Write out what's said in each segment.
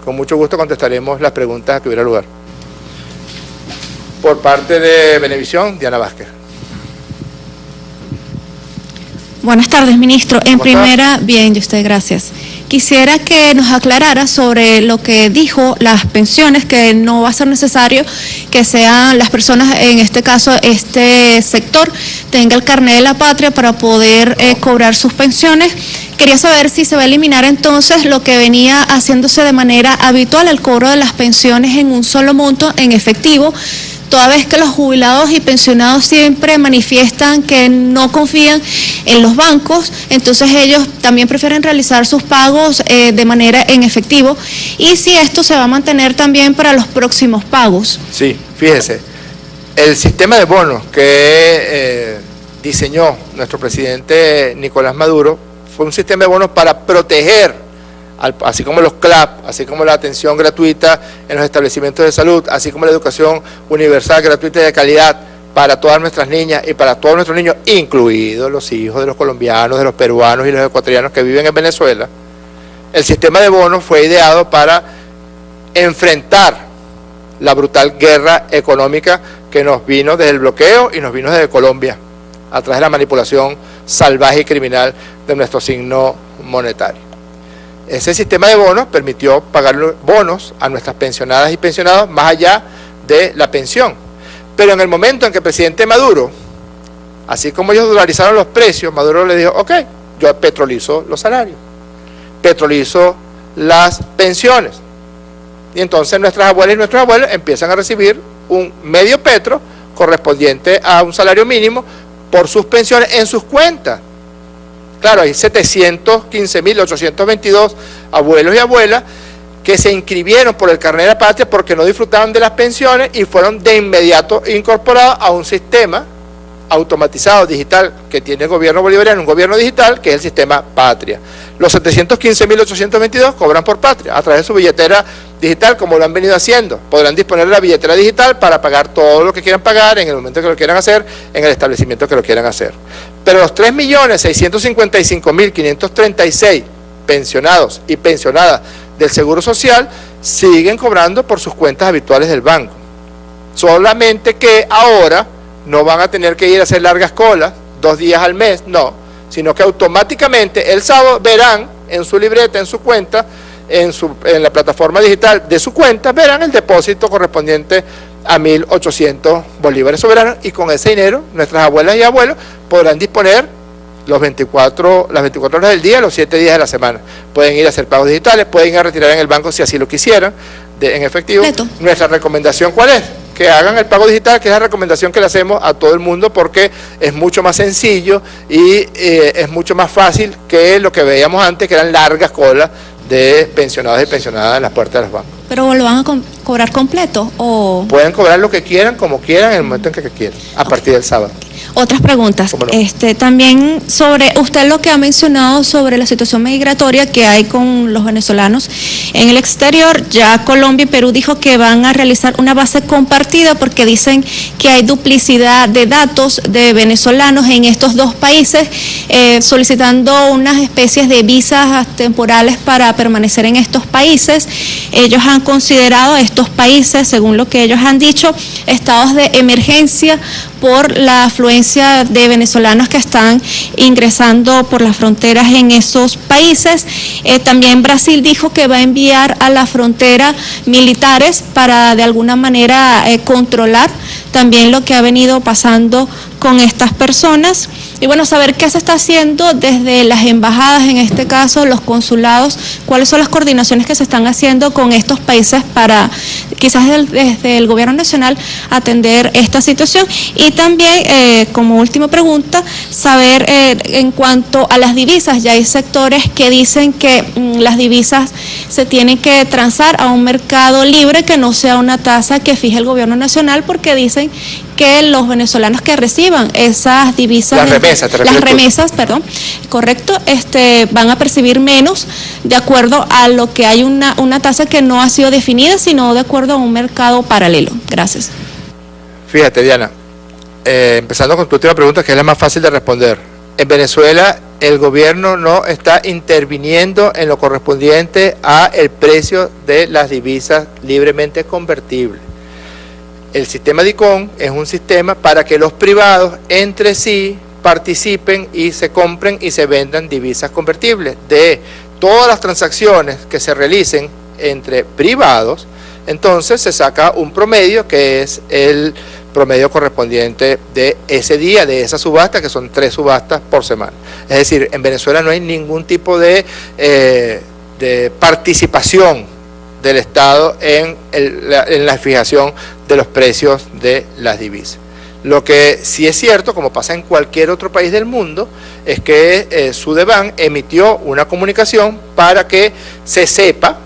con mucho gusto contestaremos las preguntas que hubiera lugar. Por parte de Venevisión, Diana Vázquez. Buenas tardes, ministro. En primera, bien, y usted, gracias. Quisiera que nos aclarara sobre lo que dijo las pensiones, que no va a ser necesario que sean las personas, en este caso, este sector, tenga el carnet de la patria para poder cobrar sus pensiones. Quería saber si se va a eliminar entonces lo que venía haciéndose de manera habitual, el cobro de las pensiones en un solo monto, en efectivo, toda vez que los jubilados y pensionados siempre manifiestan que no confían en los bancos, entonces ellos también prefieren realizar sus pagos de manera en efectivo, y si esto se va a mantener también para los próximos pagos. Sí, fíjese, el sistema de bonos que diseñó nuestro presidente Nicolás Maduro fue un sistema de bonos para proteger, así como los CLAP, así como la atención gratuita en los establecimientos de salud, así como la educación universal, gratuita y de calidad para todas nuestras niñas y para todos nuestros niños, incluidos los hijos de los colombianos, de los peruanos y los ecuatorianos que viven en Venezuela. El sistema de bonos fue ideado para enfrentar la brutal guerra económica que nos vino desde el bloqueo y nos vino desde Colombia, a través de la manipulación salvaje y criminal de nuestro signo monetario. Ese sistema de bonos permitió pagar bonos a nuestras pensionadas y pensionados más allá de la pensión. Pero en el momento en que el presidente Maduro, así como ellos dolarizaron los precios, Maduro le dijo, ok, yo petrolizo los salarios, petrolizo las pensiones. Y entonces nuestras abuelas y nuestros abuelos empiezan a recibir un medio petro correspondiente a un salario mínimo por sus pensiones en sus cuentas. Claro, hay 715.822 abuelos y abuelas que se inscribieron por el carnet de la patria porque no disfrutaban de las pensiones y fueron de inmediato incorporados a un sistema automatizado digital que tiene el gobierno bolivariano, un gobierno digital que es el sistema Patria. Los 715.822 cobran por Patria a través de su billetera digital, como lo han venido haciendo. Podrán disponer de la billetera digital para pagar todo lo que quieran pagar en el momento que lo quieran hacer, en el establecimiento que lo quieran hacer. Pero los 3.655.536 pensionados y pensionadas del Seguro Social siguen cobrando por sus cuentas habituales del banco. Solamente que ahora no van a tener que ir a hacer largas colas, 2 días al mes, no, sino que automáticamente el sábado verán en su libreta, en su cuenta, en la plataforma digital de su cuenta, verán el depósito correspondiente a 1.800 bolívares soberanos, y con ese dinero nuestras abuelas y abuelos podrán disponer las 24 horas del día, los 7 días de la semana. Pueden ir a hacer pagos digitales, pueden ir a retirar en el banco si así lo quisieran, en efectivo. Neto. Nuestra recomendación, ¿cuál es? Que hagan el pago digital, que es la recomendación que le hacemos a todo el mundo, porque es mucho más sencillo y es mucho más fácil que lo que veíamos antes, que eran largas colas de pensionados y pensionadas en las puertas de los bancos. ¿Pero lo van a cobrar completo o...? Pueden cobrar lo que quieran, como quieran, en el momento en que quieran, a partir del sábado. Otras preguntas. ¿Cómo no? También sobre usted lo que ha mencionado sobre la situación migratoria que hay con los venezolanos en el exterior. Ya Colombia y Perú dijo que van a realizar una base compartida porque dicen que hay duplicidad de datos de venezolanos en estos dos países, solicitando unas especies de visas temporales para permanecer en estos países. Ellos han considerado a estos países, según lo que ellos han dicho, estados de emergencia por la afluencia de venezolanos que están ingresando por las fronteras en esos países. También Brasil dijo que va a enviar a la frontera militares para de alguna manera controlar también lo que ha venido pasando con estas personas. Y bueno, saber qué se está haciendo desde las embajadas, en este caso los consulados, cuáles son las coordinaciones que se están haciendo con estos países para quizás desde el gobierno nacional atender esta situación. Y también, como última pregunta, saber en cuanto a las divisas, ya hay sectores que dicen que las divisas se tienen que transar a un mercado libre, que no sea una tasa que fije el gobierno nacional, porque dicen que los venezolanos que reciban esas divisas, las remesas, perdón, correcto, van a percibir menos de acuerdo a lo que hay una tasa que no ha sido definida, sino de acuerdo a un mercado paralelo. Gracias. Fíjate, Diana, empezando con tu última pregunta, que es la más fácil de responder. En Venezuela el gobierno no está interviniendo en lo correspondiente a el precio de las divisas libremente convertibles. El sistema DICOM es un sistema para que los privados entre sí participen y se compren y se vendan divisas convertibles. De todas las transacciones que se realicen entre privados, entonces se saca un promedio que es el promedio correspondiente de ese día, de esa subasta, que son 3 subastas por semana. Es decir, en Venezuela no hay ningún tipo de participación del Estado en la fijación de los precios de las divisas. Lo que sí es cierto, como pasa en cualquier otro país del mundo, es que Sudeban emitió una comunicación para que se sepa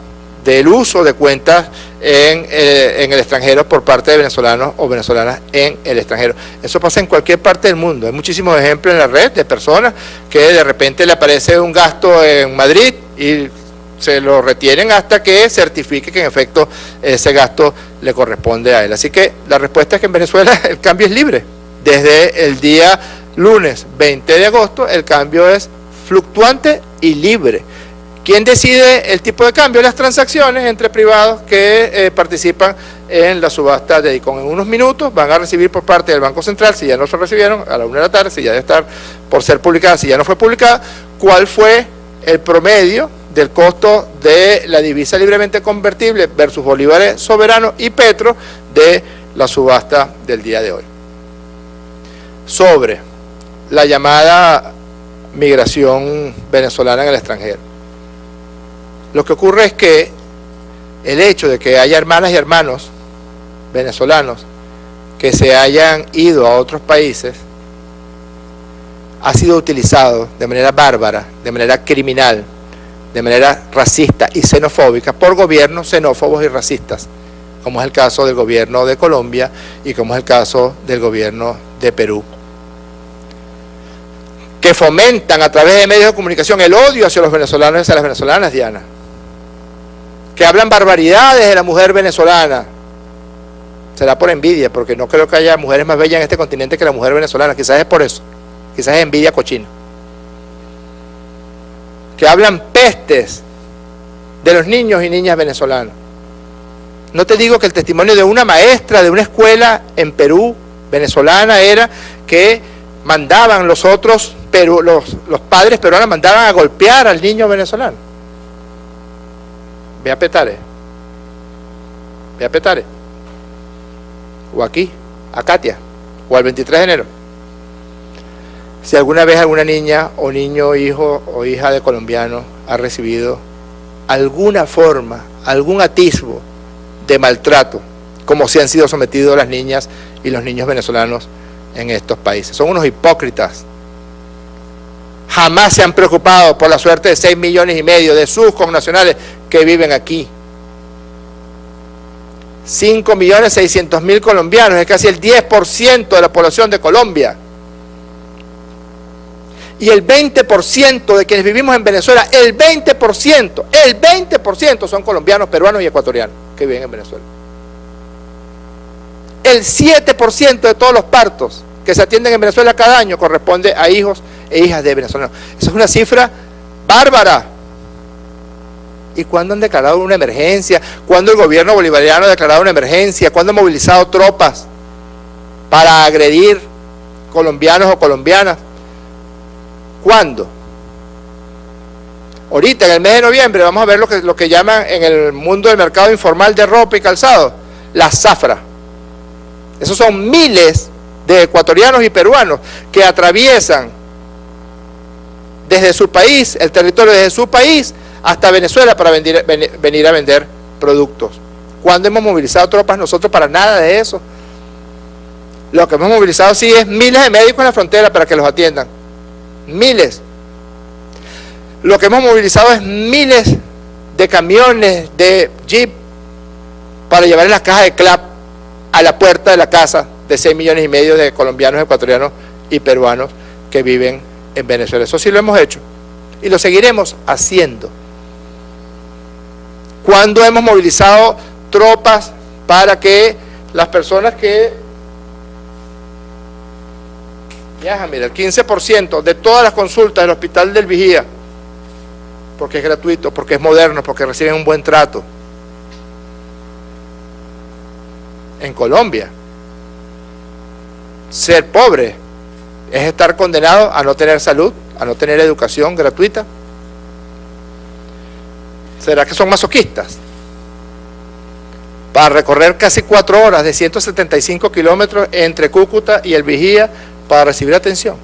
del uso de cuentas en el extranjero por parte de venezolanos o venezolanas en el extranjero. Eso pasa en cualquier parte del mundo. Hay muchísimos ejemplos en la red de personas que de repente le aparece un gasto en Madrid y se lo retienen hasta que certifique que en efecto ese gasto le corresponde a él. Así que la respuesta es que en Venezuela el cambio es libre. Desde el día lunes 20 de agosto el cambio es fluctuante y libre. ¿Quién decide el tipo de cambio? Las transacciones entre privados que participan en la subasta de DICOM. En unos minutos van a recibir por parte del Banco Central, si ya no se recibieron, a la 1 de la tarde, si ya debe estar por ser publicada, si ya no fue publicada, cuál fue el promedio del costo de la divisa libremente convertible versus bolívares soberanos y petro de la subasta del día de hoy. Sobre la llamada migración venezolana en el extranjero. Lo que ocurre es que el hecho de que haya hermanas y hermanos venezolanos que se hayan ido a otros países ha sido utilizado de manera bárbara, de manera criminal, de manera racista y xenofóbica por gobiernos xenófobos y racistas, como es el caso del gobierno de Colombia y como es el caso del gobierno de Perú, que fomentan a través de medios de comunicación el odio hacia los venezolanos y hacia las venezolanas, Diana, que hablan barbaridades de la mujer venezolana. Será por envidia, porque no creo que haya mujeres más bellas en este continente que la mujer venezolana, quizás es por eso, quizás es envidia cochina. Que hablan pestes de los niños y niñas venezolanos. No te digo que el testimonio de una maestra de una escuela en Perú, venezolana, era que mandaban los padres peruanos mandaban a golpear al niño venezolano. Ve a Petare. O aquí, a Katia, o al 23 de enero. Si alguna vez alguna niña o niño, hijo o hija de colombiano ha recibido alguna forma, algún atisbo de maltrato, como si han sido sometidos las niñas y los niños venezolanos en estos países. Son unos hipócritas. Jamás se han preocupado por la suerte de 6,5 millones de sus connacionales que viven aquí. 5.600.000 colombianos, es casi el 10% de la población de Colombia. Y el 20% de quienes vivimos en Venezuela, el 20% son colombianos, peruanos y ecuatorianos que viven en Venezuela. El 7% de todos los partos que se atienden en Venezuela cada año corresponde a hijos e hijas de venezolanos. Esa es una cifra bárbara. ¿Y cuándo han declarado una emergencia? ¿Cuándo el gobierno bolivariano ha declarado una emergencia? ¿Cuándo ha movilizado tropas para agredir colombianos o colombianas? ¿Cuándo? Ahorita, en el mes de noviembre, vamos a ver lo que llaman en el mundo del mercado informal de ropa y calzado, la zafra. Esos son miles de ecuatorianos y peruanos que atraviesan desde su país, el territorio desde su país, hasta Venezuela para venir a vender productos. ¿Cuándo hemos movilizado tropas nosotros para nada de eso? Lo que hemos movilizado sí es miles de médicos en la frontera para que los atiendan. Miles. Lo que hemos movilizado es miles de camiones, de jeep, para llevar en las cajas de CLAP a la puerta de la casa de 6,5 millones de colombianos, ecuatorianos y peruanos que viven en Venezuela. Eso sí lo hemos hecho y lo seguiremos haciendo. ¿Cuándo hemos movilizado tropas para que las personas que Viaja, mira, el 15% de todas las consultas del Hospital del Vigía, porque es gratuito, porque es moderno, porque reciben un buen trato. En Colombia, ser pobre es estar condenado a no tener salud, a no tener educación gratuita. ¿Será que son masoquistas? Para recorrer casi 4 horas de 175 kilómetros entre Cúcuta y el Vigía para recibir atención.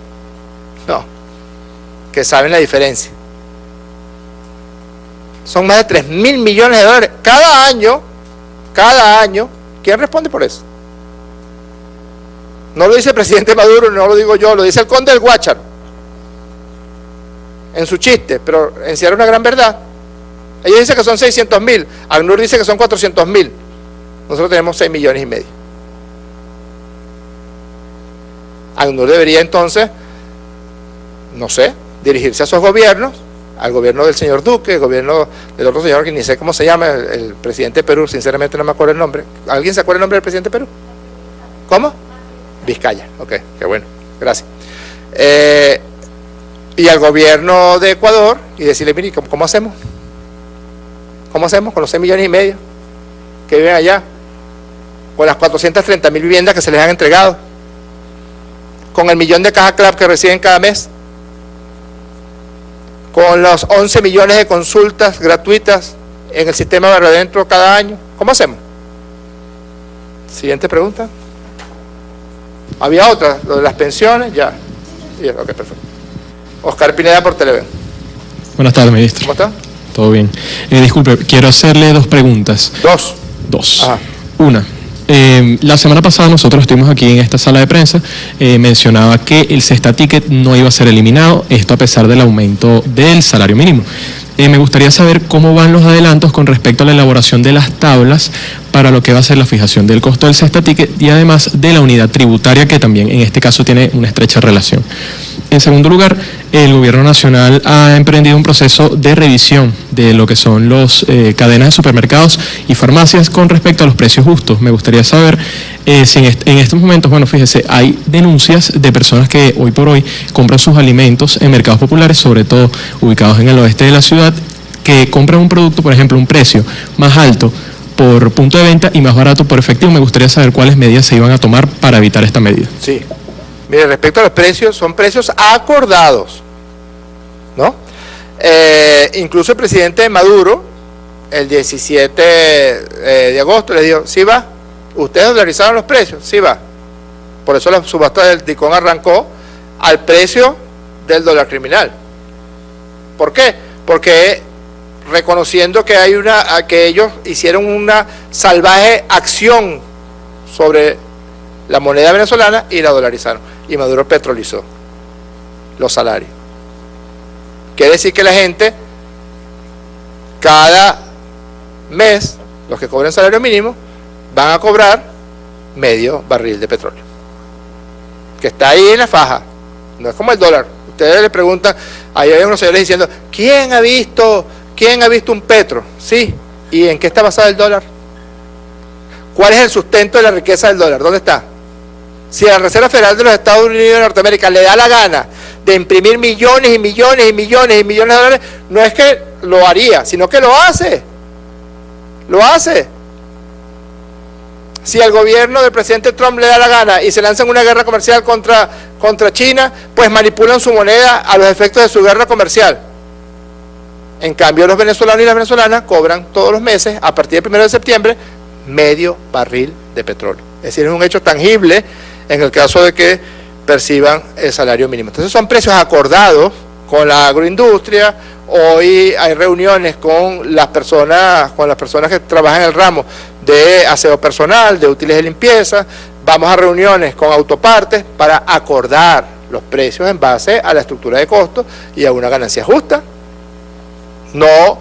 No, que saben la diferencia. Son más de 3.000 millones de dólares cada año. ¿Quién responde por eso? No lo dice el presidente Maduro, no lo digo yo, lo dice el conde del Guácharo en su chiste, pero encierra una gran verdad. Ella dice que son 600.000, ACNUR dice que son 400.000. Nosotros tenemos 6,5 millones. ACNUR debería entonces, no sé, dirigirse a esos gobiernos, al gobierno del señor Duque, el gobierno del otro señor que ni sé cómo se llama, el presidente de Perú, sinceramente no me acuerdo el nombre. ¿Alguien se acuerda el nombre del presidente de Perú? ¿Cómo? Vizcaya, ok, qué bueno, gracias. Y al gobierno de Ecuador y decirle, mire, ¿cómo hacemos? ¿Cómo hacemos con los 6,5 millones que viven allá? Con las 430.000 viviendas que se les han entregado, con el 1.000.000 de caja club que reciben cada mes, con los 11 millones de consultas gratuitas en el sistema Barrio Adentro cada año. ¿Cómo hacemos? Siguiente pregunta. Había otra, lo de las pensiones, ya. Ok, perfecto. Oscar Pineda por Televen. Buenas tardes, ministro. ¿Cómo está? Todo bien. Disculpe, quiero hacerle 2 preguntas. Dos. Ajá. Una. La semana pasada nosotros estuvimos aquí en esta sala de prensa, mencionaba que el Cesta Ticket no iba a ser eliminado, esto a pesar del aumento del salario mínimo. Me gustaría saber cómo van los adelantos con respecto a la elaboración de las tablas para lo que va a ser la fijación del costo del Cesta Ticket y además de la unidad tributaria, que también en este caso tiene una estrecha relación. En segundo lugar, el Gobierno Nacional ha emprendido un proceso de revisión de lo que son las cadenas de supermercados y farmacias con respecto a los precios justos. Me gustaría saber si en estos momentos, bueno, fíjese, hay denuncias de personas que hoy por hoy compran sus alimentos en mercados populares, sobre todo ubicados en el oeste de la ciudad, que compran un producto, por ejemplo, un precio más alto por punto de venta y más barato por efectivo. Me gustaría saber cuáles medidas se iban a tomar para evitar esta medida. Sí. Mire, respecto a los precios, son precios acordados, ¿no? Incluso el presidente Maduro, el 17 de agosto, le dijo, sí va, ustedes dolarizaron los precios, sí va. Por eso la subasta del DICON arrancó al precio del dólar criminal. ¿Por qué? Porque reconociendo que que ellos hicieron una salvaje acción sobre la moneda venezolana y la dolarizaron. Y Maduro petrolizó los salarios. Quiere decir que la gente, cada mes, los que cobran salario mínimo, van a cobrar medio barril de petróleo, que está ahí en la faja. No es como el dólar. Ustedes le preguntan, ahí hay unos señores diciendo, ¿quién ha visto un petro? Sí. ¿Y en qué está basado el dólar? ¿Cuál es el sustento de la riqueza del dólar? ¿Dónde está? Si la Reserva Federal de los Estados Unidos de Norteamérica le da la gana de imprimir millones y millones y millones y millones de dólares, no es que lo haría, sino que lo hace. Lo hace. Si al gobierno del presidente Trump le da la gana y se lanzan una guerra comercial contra China, pues manipulan su moneda a los efectos de su guerra comercial. En cambio, los venezolanos y las venezolanas cobran todos los meses, a partir del 1 de septiembre, medio barril de petróleo. Es decir, es un hecho tangible en el caso de que perciban el salario mínimo. Entonces son precios acordados con la agroindustria. Hoy hay reuniones con las personas que trabajan en el ramo de aseo personal, de útiles de limpieza. Vamos a reuniones con autopartes para acordar los precios en base a la estructura de costos y a una ganancia justa, no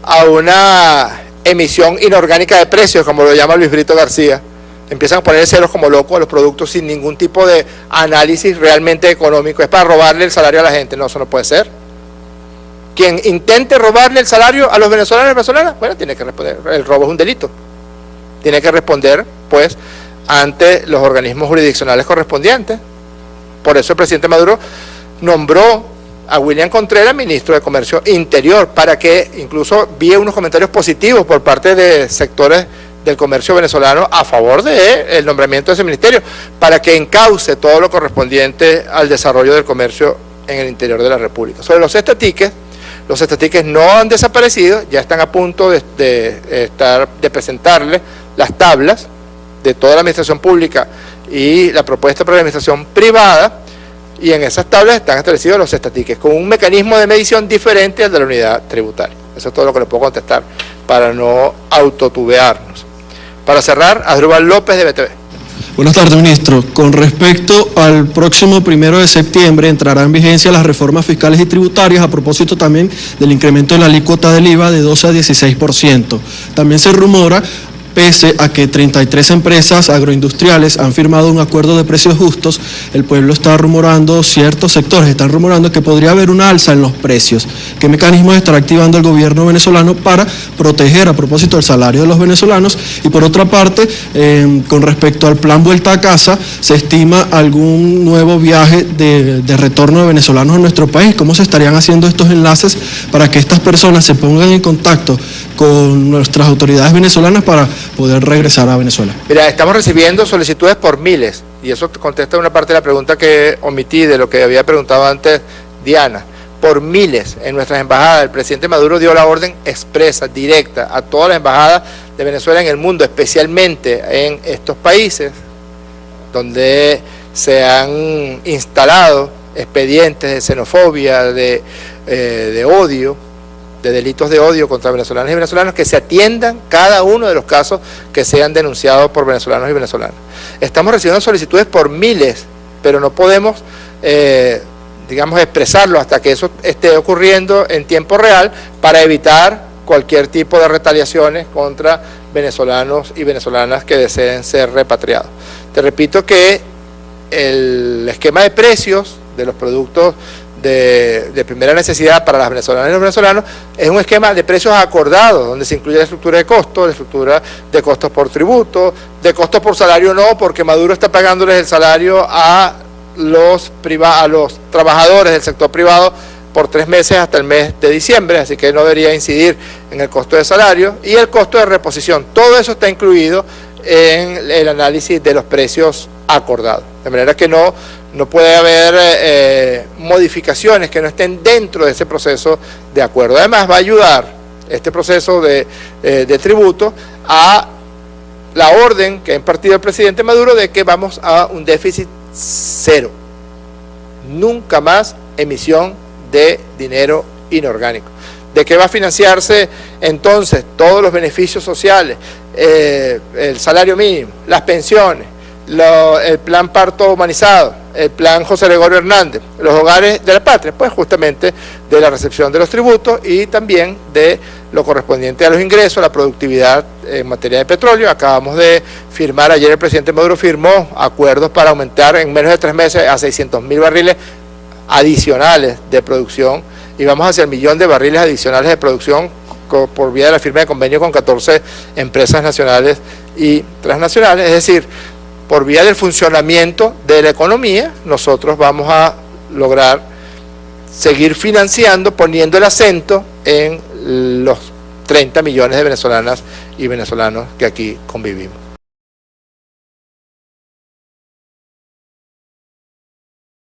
a una emisión inorgánica de precios, como lo llama Luis Brito García. Empiezan a poner ceros como locos a los productos sin ningún tipo de análisis realmente económico. Es para robarle el salario a la gente. No, eso no puede ser. Quien intente robarle el salario a los venezolanos y venezolanas, bueno, tiene que responder. El robo es un delito. Tiene que responder, pues, ante los organismos jurisdiccionales correspondientes. Por eso el presidente Maduro nombró a William Contreras ministro de Comercio Interior, para que incluso vi unos comentarios positivos por parte de sectores del comercio venezolano a favor del nombramiento de ese ministerio, para que encauce todo lo correspondiente al desarrollo del comercio en el interior de la República. Sobre los estatiques no han desaparecido, ya están a punto de presentarle las tablas de toda la administración pública y la propuesta para la administración privada, y en esas tablas están establecidos los estatiques, con un mecanismo de medición diferente al de la unidad tributaria. Eso es todo lo que le puedo contestar, para no autotubearnos. Para cerrar, Asdrúbal López de BTV. Buenas tardes, ministro. Con respecto al próximo 1 de septiembre, entrarán en vigencia las reformas fiscales y tributarias, a propósito también del incremento de la alícuota del IVA de 12 a 16%. También se rumora, pese a que 33 empresas agroindustriales han firmado un acuerdo de precios justos, el pueblo está rumorando, ciertos sectores están rumorando que podría haber una alza en los precios. ¿Qué mecanismos estará activando el gobierno venezolano para proteger, a propósito del salario de los venezolanos? Y por otra parte, con respecto al plan Vuelta a Casa, ¿se estima algún nuevo viaje de retorno de venezolanos a nuestro país? ¿Cómo se estarían haciendo estos enlaces para que estas personas se pongan en contacto con nuestras autoridades venezolanas para poder regresar a Venezuela? Mira, estamos recibiendo solicitudes por miles, y eso contesta una parte de la pregunta que omití de lo que había preguntado antes Diana. Por miles en nuestras embajadas. El presidente Maduro dio la orden expresa, directa, a todas las embajadas de Venezuela en el mundo, especialmente en estos países donde se han instalado expedientes de xenofobia, de odio, de delitos de odio contra venezolanos y venezolanas, que se atiendan cada uno de los casos que sean denunciados por venezolanos y venezolanas. Estamos recibiendo solicitudes por miles, pero no podemos, digamos, expresarlo hasta que eso esté ocurriendo en tiempo real, para evitar cualquier tipo de retaliaciones contra venezolanos y venezolanas que deseen ser repatriados. Te repito que el esquema de precios de los productos de primera necesidad para las venezolanas y los venezolanos es un esquema de precios acordados, donde se incluye la estructura de costos, la estructura de costos por tributo, de costos por salario no, porque Maduro está pagándoles el salario a los trabajadores del sector privado por 3 meses hasta el mes de diciembre, así que no debería incidir en el costo de salario, y el costo de reposición. Todo eso está incluido en el análisis de los precios acordados, de manera que no puede haber modificaciones que no estén dentro de ese proceso de acuerdo. Además, va a ayudar este proceso de tributo a la orden que ha impartido el presidente Maduro de que vamos a un déficit cero. Nunca más emisión de dinero inorgánico. ¿De qué va a financiarse entonces todos los beneficios sociales? El salario mínimo, las pensiones, el plan parto humanizado, el plan José Gregorio Hernández, los hogares de la patria, pues justamente de la recepción de los tributos y también de lo correspondiente a los ingresos, la productividad en materia de petróleo. Acabamos de firmar, ayer el presidente Maduro firmó acuerdos para aumentar en menos de 3 meses a 600.000 barriles adicionales de producción, y vamos hacia el 1.000.000 de barriles adicionales de producción por vía de la firma de convenio con 14 empresas nacionales y transnacionales. Es decir, por vía del funcionamiento de la economía, nosotros vamos a lograr seguir financiando, poniendo el acento en los 30 millones de venezolanas y venezolanos que aquí convivimos.